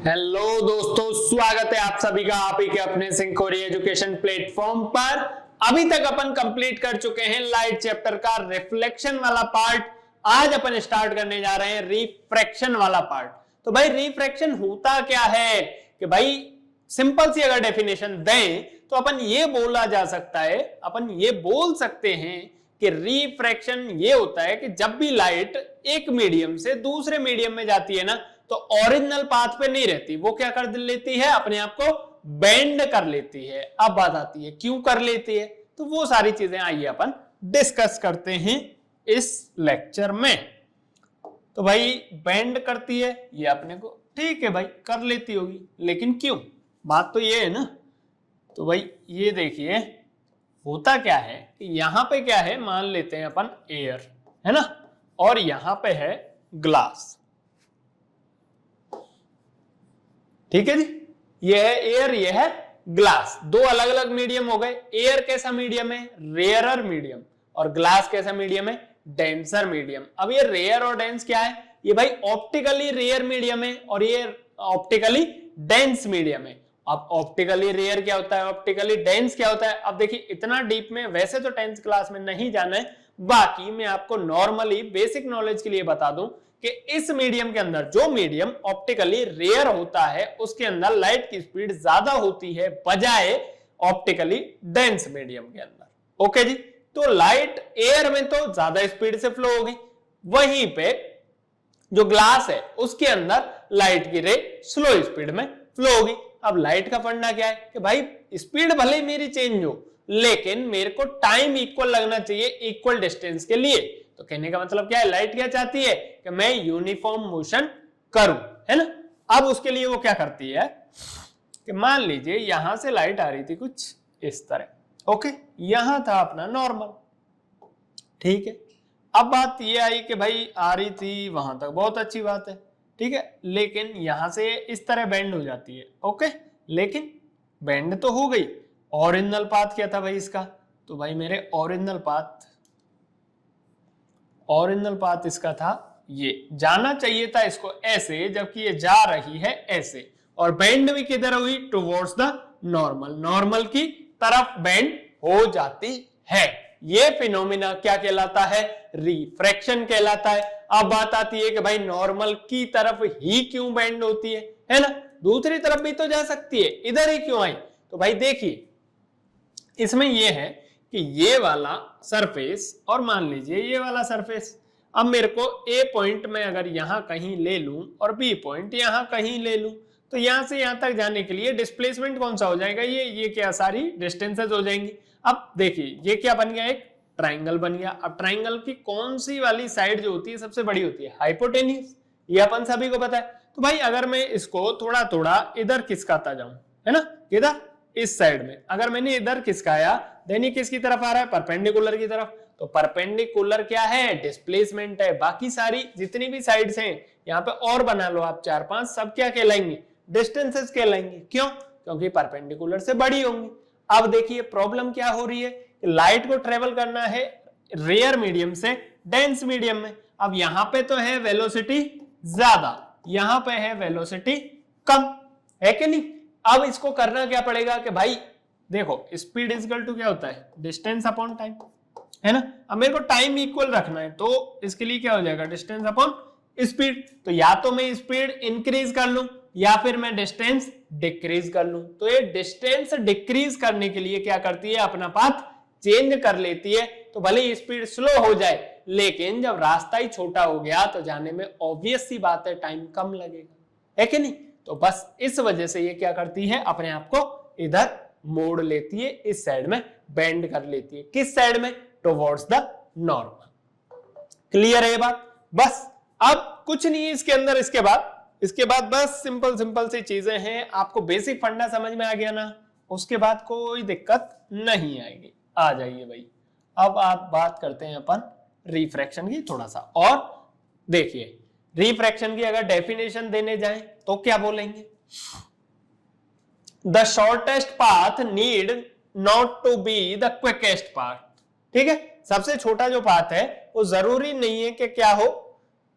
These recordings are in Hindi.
हेलो दोस्तों, स्वागत है आप सभी का आप ही के अपने सिंकोरी एजुकेशन प्लेटफॉर्म पर। अभी तक अपन कंप्लीट कर चुके हैं लाइट चैप्टर का रिफ्लेक्शन वाला पार्ट। आज अपन स्टार्ट करने जा रहे हैं रिफ्रैक्शन वाला पार्ट। तो भाई रिफ्रैक्शन होता क्या है कि भाई सिंपल सी अगर डेफिनेशन दें तो अपन ये बोला जा सकता है, अपन ये बोल सकते हैं कि रिफ्रैक्शन ये होता है कि जब भी लाइट एक मीडियम से दूसरे मीडियम में जाती है ना, तो ओरिजिनल पाथ पे नहीं रहती, वो क्या कर लेती है, अपने आप को बेंड कर लेती है। अब बात आती है क्यों कर लेती है, तो वो सारी चीजें आइए अपन डिस्कस करते हैं इस लेक्चर में। तो भाई बेंड करती है ये अपने को, ठीक है भाई कर लेती होगी, लेकिन क्यों, बात तो ये है ना। तो भाई ये देखिए होता क्या है कि यहां पे क्या है, मान लेते हैं अपन एयर है ना, और यहां पे है ग्लास, ठीक है जी। ये है एयर, ये है ग्लास, दो अलग अलग मीडियम हो गए। एयर कैसा मीडियम है, रेयरर मीडियम, और ग्लास कैसा मीडियम है, डेंसर मीडियम। अब ये रेयर और डेंस क्या है, ये भाई ऑप्टिकली रेयर मीडियम है और ये ऑप्टिकली डेंस मीडियम है। अब ऑप्टिकली रेयर क्या होता है, ऑप्टिकली डेंस क्या होता है, अब देखिए इतना डीप में वैसे तो 10th क्लास में नहीं जाना है, बाकी मैं आपको नॉर्मली बेसिक नॉलेज के लिए बता दूं कि इस मीडियम के अंदर जो मीडियम ऑप्टिकली रेयर होता है उसके अंदर लाइट की स्पीड ज्यादा होती है बजाय ऑप्टिकली डेंस मीडियम के अंदर। ओके जी, तो लाइट एयर में तो ज्यादा स्पीड से फ्लो होगी, वहीं पे जो ग्लास है उसके अंदर लाइट की रे स्लो स्पीड में फ्लो होगी। अब लाइट का फंडा क्या है कि भाई स्पीड भले ही मेरी चेंज हो, लेकिन मेरे को टाइम इक्वल लगना चाहिए इक्वल डिस्टेंस के लिए। तो कहने का मतलब क्या है, लाइट क्या चाहती है कि मैं यूनिफॉर्म मोशन करूं, है ना। अब उसके लिए वो क्या करती है कि मान लीजिए यहां से लाइट आ रही थी कुछ इस तरह, ओके, यहां था अपना नॉर्मल, ठीक है। अब बात ये आई कि भाई आ रही थी वहां तक, बहुत अच्छी बात है, ठीक है, लेकिन यहां से इस तरह बेंड हो जाती है, ओके, लेकिन बेंड तो हो गई। ओरिजिनल पाथ क्या था भाई इसका, तो भाई मेरे ओरिजिनल पाथ इसका था ये, जाना चाहिए था इसको ऐसे, जबकि ये जा रही है ऐसे, और बेंड भी किधर हुई, टुवर्ड्स द नॉर्मल, नॉर्मल की तरफ बेंड हो जाती है। ये फिनोमिना क्या कहलाता है, रिफ्रैक्शन कहलाता है। अब बात आती है कि भाई नॉर्मल की तरफ ही क्यों बेंड होती है ना, दूसरी तरफ भी तो जा सकती है, इधर ही क्यों आई। तो भाई देखिए इसमें यह है कि ये वाला सरफेस और मान लीजिए ये वाला सरफेस, अब मेरे को ए पॉइंट में अगर यहां कहीं ले लूं और बी पॉइंट यहां कहीं ले लूं, तो यहां से यहां तक जाने के लिए डिस्प्लेसमेंट कौन सा हो जाएगा, ये क्या सारी डिस्टेंसेस हो जाएंगी। अब देखिए ये क्या बन गया, एक ट्राइंगल बन गया। अब ट्राइंगल की कौन सी वाली साइड जो होती है सबसे बड़ी होती है, हाइपोटेन्यूज, ये अपन सभी को पता है। तो भाई अगर मैं इसको थोड़ा थोड़ा इधर खिसकाता जाऊं, है ना, इधर इस साइड में अगर मैंने इधर खिसकाया, देन ये किसकी तरफ आ रहा है, परपेंडिकुलर की तरफ। तो परपेंडिकुलर क्या है, डिस्प्लेसमेंट है। बाकी सारी जितनी भी साइड्स हैं यहाँ पे और बना लो आप 4-5, सब क्या कहलाएंगी, डिस्टेंसेस कहलाएंगी। क्यों, क्योंकि परपेंडिकुलर से बड़ी होंगी। अब देखिए प्रॉब्लम क्या हो रही है, लाइट को ट्रेवल करना है रेयर मीडियम से डेंस मीडियम में। अब यहां पे तो है वेलोसिटी ज्यादा, यहां पे है वेलोसिटी कम, है कि नहीं। अब इसको करना क्या पड़ेगा कि भाई देखो स्पीड इक्वल टू क्या होता है, डिस्टेंस अपॉन टाइम, है ना। अब मेरे को टाइम इक्वल रखना है, तो इसके लिए क्या हो जाएगा, डिस्टेंस अपॉन स्पीड। तो या तो मैं स्पीड इंक्रीज कर लूं या फिर मैं डिस्टेंस डिक्रीज कर लूं। तो ये डिस्टेंस डिक्रीज करने के लिए क्या करती है, अपना पाथ चेंज कर लेती है। तो भले ही स्पीड स्लो हो जाए, लेकिन जब रास्ता ही छोटा हो गया तो जाने में ऑब्वियस सी बात है टाइम कम लगेगा, है कि नहीं। तो बस इस वजह से ये क्या करती है, अपने आप को इधर मोड़ लेती है, इस साइड में बेंड कर लेती है, किस साइड में, टुवर्ड्स द नॉर्मल। क्लियर है ये बात। बस अब कुछ नहीं है इसके अंदर, इसके बाद बस सिंपल सी चीजें हैं। आपको बेसिक फंडा समझ में आ गया ना, उसके बाद कोई दिक्कत नहीं आएगी। आ जाइए भाई, अब आप बात करते हैं अपन रिफ्रैक्शन की थोड़ा सा। और देखिए रिफ्रैक्शन की अगर डेफिनेशन देने जाएं तो क्या बोलेंगे, the shortest path need not to be the quickest path. ठीक है, सबसे छोटा जो पाथ है वो जरूरी नहीं है कि क्या हो,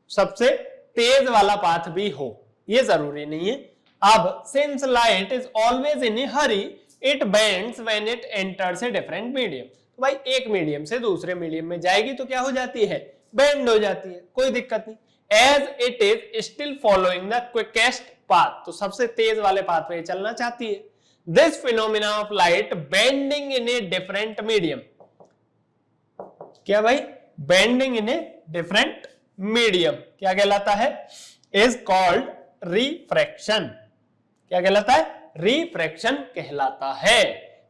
सबसे तेज वाला पाथ भी हो, ये जरूरी नहीं है। अब since light is always in a hurry it bends when it enters a different medium. तो भाई एक मीडियम से दूसरे मीडियम में जाएगी तो क्या हो जाती है, बेंड हो जाती है, कोई दिक्कत नहीं। As it is still following the quickest path, तो सबसे तेज वाले पाथ पे चलना चाहती है। This phenomena of light bending in a different medium, क्या भाई, bending in a different medium क्या कहलाता है, इज कॉल्ड रिफ्रैक्शन। क्या कहलाता है, रिफ्रैक्शन कहलाता है।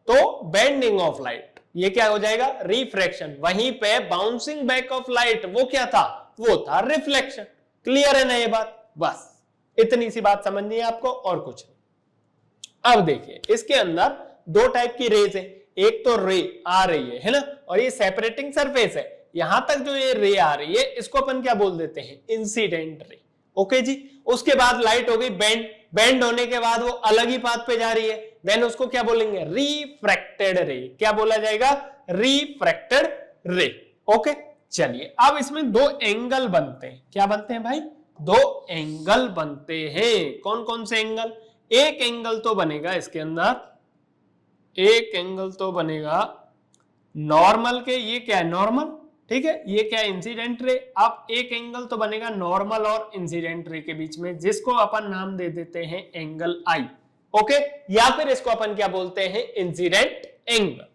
तो बेंडिंग ऑफ लाइट ये क्या हो जाएगा, रिफ्रैक्शन। वहीं पे बाउंसिंग बैक ऑफ लाइट वो क्या था, वो था रिफ्लेक्शन। क्लियर है ना ये बात, बस इतनी सी बात समझनी है आपको और कुछ नहीं। अब देखिए इसके अंदर दो टाइप की रेज है, एक तो रे आ रही है ना, और ये सेपरेटिंग सरफेस है। यहां तक जो ये रे आ रही है इसको अपन क्या बोल देते हैं, इंसिडेंट रे। ओके जी, उसके बाद लाइट हो गई बेंड, बेंड होने के बाद वो अलग ही पाथ पे जा रही है, देन उसको क्या बोलेंगे, रिफ्रैक्टेड रे। क्या बोला जाएगा, रिफ्रैक्टेड रे। ओके चलिए, अब इसमें दो एंगल बनते हैं। क्या बनते हैं भाई, दो एंगल बनते हैं। कौन कौन से एंगल, एक एंगल तो बनेगा इसके अंदर, एक एंगल तो बनेगा नॉर्मल के, ये क्या है नॉर्मल, ठीक है, ये क्या है इंसिडेंट रे। अब एक एंगल तो बनेगा नॉर्मल और इंसिडेंट रे के बीच में, जिसको अपन नाम दे देते हैं एंगल आई। ओके, या फिर इसको अपन क्या बोलते हैं, इंसिडेंट एंगल।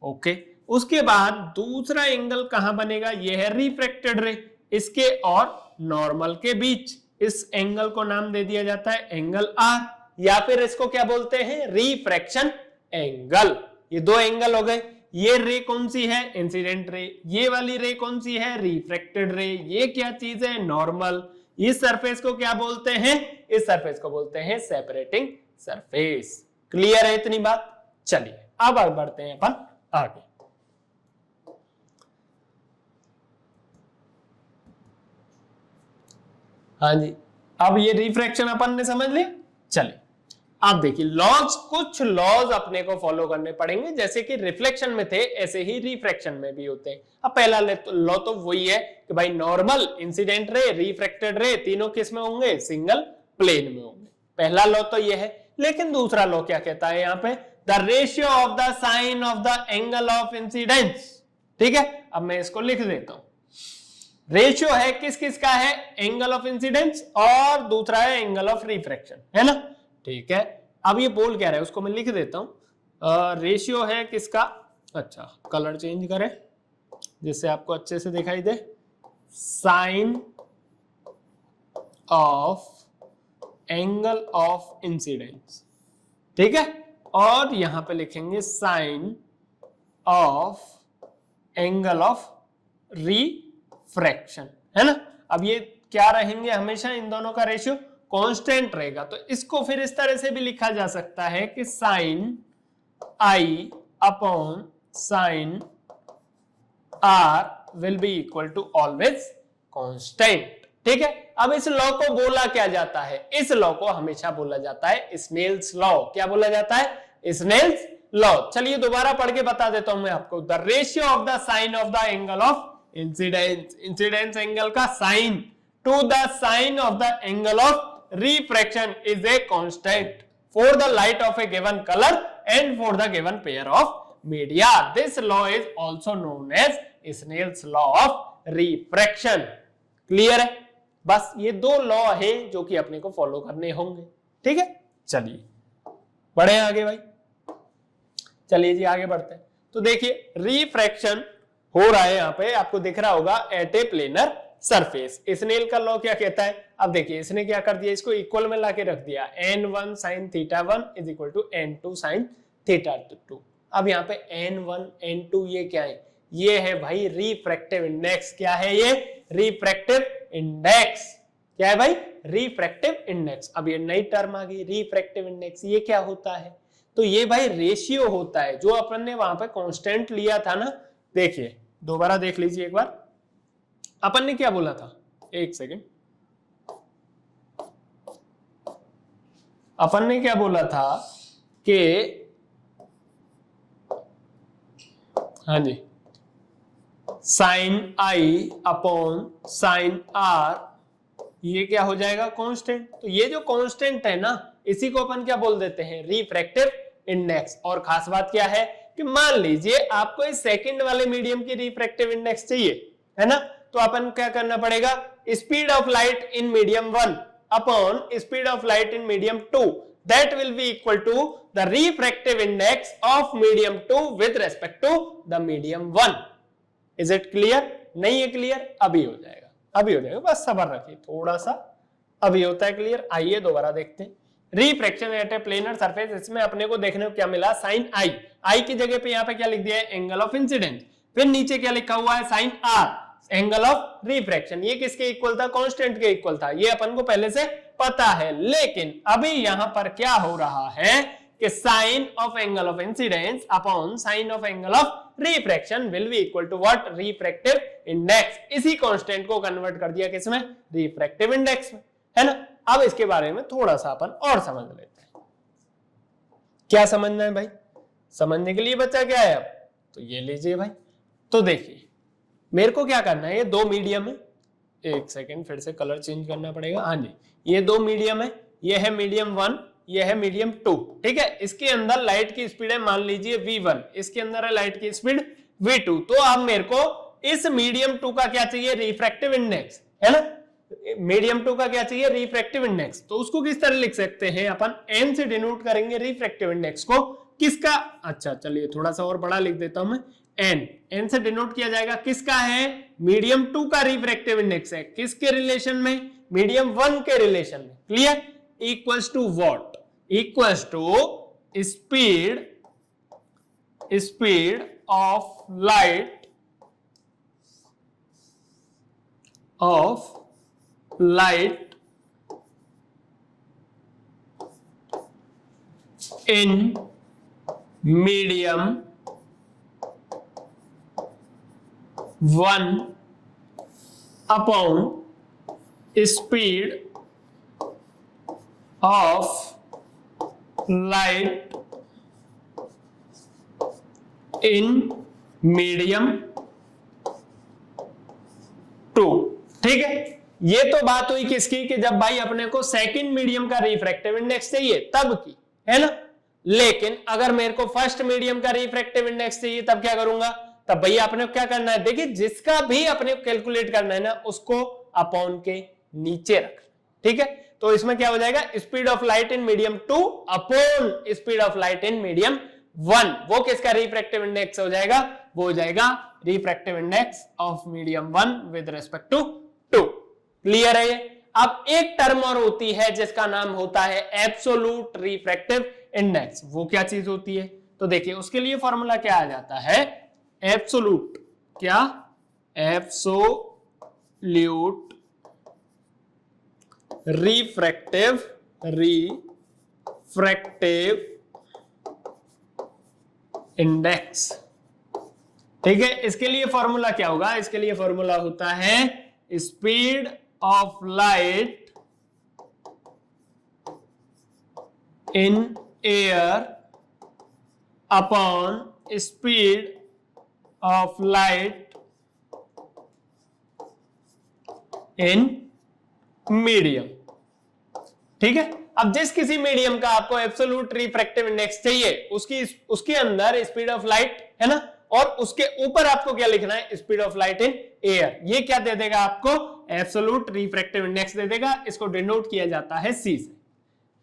ओके, उसके बाद दूसरा एंगल कहां बनेगा, ये है रिफ्रैक्टेड रे, इसके और नॉर्मल के बीच। इस एंगल को नाम दे दिया जाता है एंगल आर, या फिर इसको क्या बोलते हैं, रिफ्रैक्शन एंगल। ये दो एंगल हो गए। ये रे कौन सी है, इंसिडेंट रे। ये वाली रे कौन सी है, रिफ्रैक्टेड रे। ये क्या चीज है, नॉर्मल। इस सरफेस को क्या बोलते हैं, इस सरफेस को बोलते हैं सेपरेटिंग सरफेस। क्लियर है इतनी बात। चलिए अब आगे बढ़ते हैं अपन आगे। हाँ जी, अब ये रिफ्रैक्शन अपन ने समझ लिया। चलिए आप देखिए लॉज, कुछ लॉज अपने को फॉलो करने पड़ेंगे, जैसे कि रिफ्लेक्शन में थे ऐसे ही रिफ्रैक्शन में भी होते हैं। अब पहला लॉ तो वही है कि भाई नॉर्मल, इंसिडेंट रे, रिफ्रैक्टेड रे तीनों किस में होंगे, सिंगल प्लेन में होंगे। पहला लॉ तो ये है। लेकिन दूसरा लॉ क्या कहता है यहाँ पे, the ratio of the sine of the angle of incidence. ठीक है, अब मैं इसको लिख देता हूं। रेशियो है किस किस का है, एंगल ऑफ इंसिडेंस और दूसरा है एंगल ऑफ रिफ्रैक्शन, है ना। ठीक है, अब ये बोल क्या रहा है उसको मैं लिख देता हूं। रेशियो है किसका, अच्छा कलर चेंज करें जिससे आपको अच्छे से दिखाई दे, sine of angle of incidence. ठीक है, और यहां पे लिखेंगे sine of angle of refraction, है ना। अब ये क्या रहेंगे, हमेशा इन दोनों का रेशियो कांस्टेंट रहेगा। तो इसको फिर इस तरह से भी लिखा जा सकता है कि sine i upon sine r will be equal to always constant. ठीक है, अब इस लॉ को बोला क्या जाता है, इस लॉ को हमेशा बोला जाता है स्नेल्स लॉ। क्या बोला जाता है, स्नेल्स लॉ। चलिए दोबारा पढ़ के बता देता हूं मैं आपको। The ratio of the sine of the angle of incidence, incidence angle का sine to the sine of the angle of refraction is a constant for the light of a given color and for the given pair of media. This law is also known as Snell's law of refraction. Clear है, बस ये दो लॉ है जो कि अपने को फॉलो करने होंगे। ठीक है, चलिए बढ़े आगे भाई। चलिए जी आगे बढ़ते हैं। तो देखिए रिफ्रैक्शन हो रहा है यहाँ पे, आपको दिख रहा होगा eight a planar surface. Snail का लॉ क्या कहता है, अब देखिए इसने क्या कर दिया, इसको इक्वल में लाके रख दिया, n1 sin θ1 is equal to n2 sin θ2। अब यहाँ पे n1 n2 ये क्या है, ये है भाई रिफ्रैक्टिव इंडेक्स। क्या है ये, रिफ्रैक्टिव इंडेक्स। क्या है भाई, रिफ्रैक्टिव इंडेक्स। अब ये नई टर्म आ गई रिफ्रैक्टिव इंडेक्स। ये क्या होता है, तो ये भाई रेशियो होता है जो अपन ने वहां पे कांस्टेंट लिया था ना। देखिए दोबारा देख लीजिए एक बार, अपन ने क्या बोला था, एक सेकेंड, अपन ने क्या बोला था कि हाँ जी sine i upon sine r ये क्या हो जाएगा, कांस्टेंट। तो ये जो कांस्टेंट है ना, इसी को अपन क्या बोल देते हैं, रिफ्रैक्टिव इंडेक्स। और खास बात क्या है कि मान लीजिए आपको इस सेकंड वाले मीडियम की रिफ्रैक्टिव इंडेक्स चाहिए, है ना, तो अपन क्या करना पड़ेगा, speed of light in medium 1 upon speed of light in medium 2 that will be equal to the refractive index of medium 2 with respect to the medium 1. Is it clear? नहीं है क्लियर? अभी हो जाएगा, अभी हो जाएगा, बस सब्र रखिए थोड़ा सा, अभी होता है क्लियर। आइए दोबारा देखते हैं refraction at a planar surface. इसमें अपने को देखने को क्या मिला, साइन आई, आई की जगह पे यहाँ पे क्या लिख दिया है, एंगल ऑफ इंसिडेंस। फिर नीचे क्या लिखा हुआ है, sine r, angle of refraction. ये किसके इक्वल था, कांस्टेंट के इक्वल था, ये अपन को पहले से पता है। लेकिन अभी यहां पर क्या हो रहा है कि sine of angle of incidence upon sine of angle of refraction will be equal to what, refractive index. इसी कांस्टेंट को कन्वर्ट कर दिया किसमें, रिफ्रैक्टिव इंडेक्स में, है ना। अब इसके बारे में थोड़ा सा अपन और समझ लेते हैं। क्या समझना है भाई, समझने के लिए बच्चा क्या है अब, तो ये लीजिए भाई। तो देखिए मेरे को क्या करना है, ये दो मीडियम है, एक सेकेंड फिर से कलर चेंज करना पड़ेगा, हाँ जी, ये दो मीडियम है, ये है मीडियम 1, ये है मीडियम 2, ठीक है। इसके अंदर लाइट की स्पीड है मान लीजिए v1, इसके अंदर है लाइट की स्पीड v2। तो अब मेरे को इस मीडियम 2 का क्या चाहिए, रिफ्रैक्टिव इंडेक्स, है ना। मीडियम 2 का क्या चाहिए, रिफ्रैक्टिव इंडेक्स। तो उसको किस तरह लिख सकते हैं अपन, n से डिनोट करेंगे रिफ्रैक्टिव इंडेक्स को, किसका, अच्छा चलिए थोड़ा सा और बड़ा लिख देता हूं मैं, n से डिनोट किया जाएगा, किसका है, मीडियम 2 का रिफ्रैक्टिव इंडेक्स है, किसके रिलेशन में, मीडियम 1 के रिलेशन में, clear. Equals to what, equals to speed of light in medium 1 upon speed of light in medium 2, ठीक है। ये तो बात हुई किसकी, कि जब भाई अपने को सेकंड मीडियम का रिफ्रैक्टिव इंडेक्स चाहिए तब की, है ना। लेकिन अगर मेरे को फर्स्ट मीडियम का रिफ्रैक्टिव इंडेक्स चाहिए तब क्या करूंगा, तब भैया अपने को क्या करना है, देखिए जिसका भी अपने को कैलकुलेट करना है ना, उसको अपॉन के नीचे रख, ठीक है। तो इसमें क्या हो जाएगा, speed of light in medium 2 upon speed of light in medium 1, वो किसका रिफ्रैक्टिव इंडेक्स हो जाएगा, वो हो जाएगा refractive index of medium 1 with respect to 2। Clear है ये। अब एक टर्म और होती है जिसका नाम होता है एब्सोल्यूट रिफ्रैक्टिव इंडेक्स। वो क्या चीज होती है, तो देखिए उसके लिए फॉर्मूला क्या आ जाता है, एब्सोल्यूट, क्या, एब्सोल्यूट रिफ्रैक्टिव इंडेक्स, ठीक है। इसके लिए फॉर्मूला क्या होगा, इसके लिए फॉर्मूला होता है speed of light in air upon speed of light in medium, ठीक है। अब जिस किसी मीडियम का आपको एब्सोल्यूट रिफ्रैक्टिव इंडेक्स चाहिए, उसके अंदर स्पीड ऑफ लाइट है ना, और उसके ऊपर आपको क्या लिखना है, speed of light in air. ये क्या दे देगा आपको, एब्सोल्यूट रिफ्रैक्टिव इंडेक्स दे देगा। इसको डिनोट किया जाता है सी से।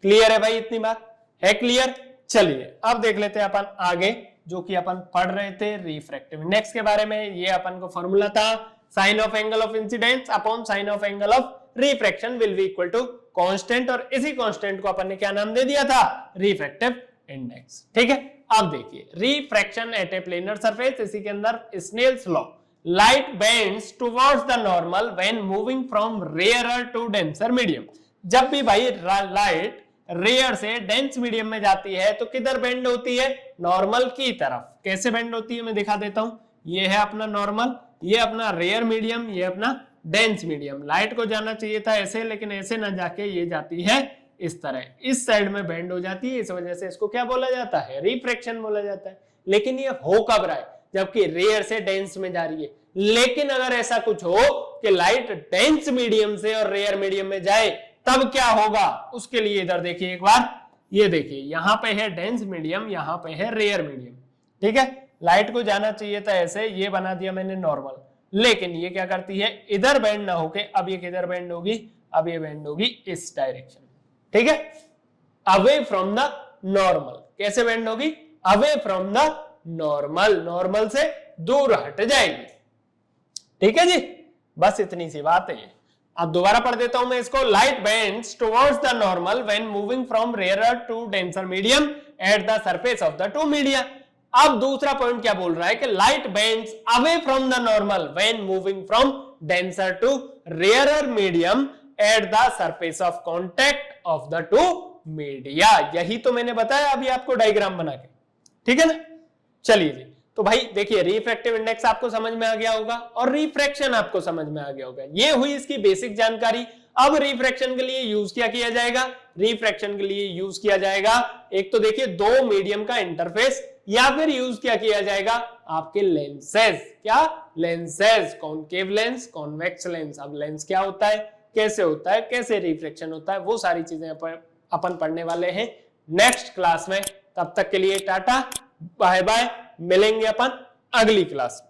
क्लियर है भाई, इतनी बात है क्लियर। चलिए अब देख लेते हैं अपन आगे, जो कि अपन पढ़ रहे थे रिफ्रैक्टिव इंडेक्स के बारे में। ये अपन को फॉर्मूला था, sine of angle of incidence upon sine of angle of refraction will be equal to constant, और इसी कांस्टेंट को अपन ने क्या नाम दे दिया था, रिफ्रैक्टिव इंडेक्स, ठीक है। अब देखिए refraction at a planar surface, इसी के अंदर Snell's law, light bends towards the normal when moving from rarer to denser medium. जब भी भाई लाइट रेयर से डेंस मीडियम में जाती है तो किधर बेंड होती है, नॉर्मल की तरफ। कैसे बेंड होती है मैं दिखा देता हूं। ये है अपना नॉर्मल, ये अपना रेयर मीडियम, ये अपना डेंस मीडियम। लाइट को जाना चाहिए था ऐसे, लेकिन ऐसे ना जाके ये जाती है इस तरह, इस साइड में बेंड हो जाती है। इस वजह से इसको क्या बोला जाता है, रिफ्रैक्शन बोला जाता है। लेकिन ये हो कब रहा है, जबकि रेयर से डेंस में जा रही है। लेकिन अगर ऐसा कुछ हो कि लाइट डेंस मीडियम से और रेयर मीडियम में जाए, तब क्या होगा उसके लिए इधर देखिए एक बार, ये देखिए यहां पे है डेंस मीडियम, यहां पे है रेयर मीडियम, ठीक है। लाइट को जाना चाहिए था ऐसे, ये बना दिया मैंने नॉर्मल, लेकिन ये क्या करती है इधर बेंड ना होके अब ये किधर बेंड होगी, अब ये बेंड होगी इस डायरेक्शन, ठीक है, अवे फ्रॉम द नॉर्मल। कैसे बेंड होगी, away from the normal, normal से दूर हट जाएगी, ठीक है जी। बस इतनी सी बात है। अब दोबारा पढ़ देता हूं मैं इसको। Light bends towards the normal when moving from rarer to denser medium at the surface of the two media. अब दूसरा पॉइंट क्या बोल रहा है कि light bends away from the normal when moving from denser to rarer medium at the surface of contact of the two media. यही तो मैंने बताया अभी आपको डायग्राम बना के, ठीक है ना। चलिए जी, तो भाई देखिए रिफ्रैक्टिव इंडेक्स आपको समझ में आ गया होगा और रिफ्रैक्शन आपको समझ में आ गया होगा। ये हुई इसकी बेसिक जानकारी। अब रिफ्रैक्शन के लिए यूज क्या किया जाएगा, रिफ्रैक्शन के लिए यूज किया जाएगा एक तो देखिए दो मीडियम का इंटरफेस, या फिर यूज क्या किया जाएगा आपके लेंसेज। क्या lenses, concave lens, convex lens. अब लेंस क्या होता है, कैसे होता है, कैसे रिफ्रैक्शन होता है, वो सारी चीजें अपन पढ़ने वाले हैं नेक्स्ट क्लास में। तब तक के लिए टाटा बाय बाय, मिलेंगे अपन अगली क्लास में।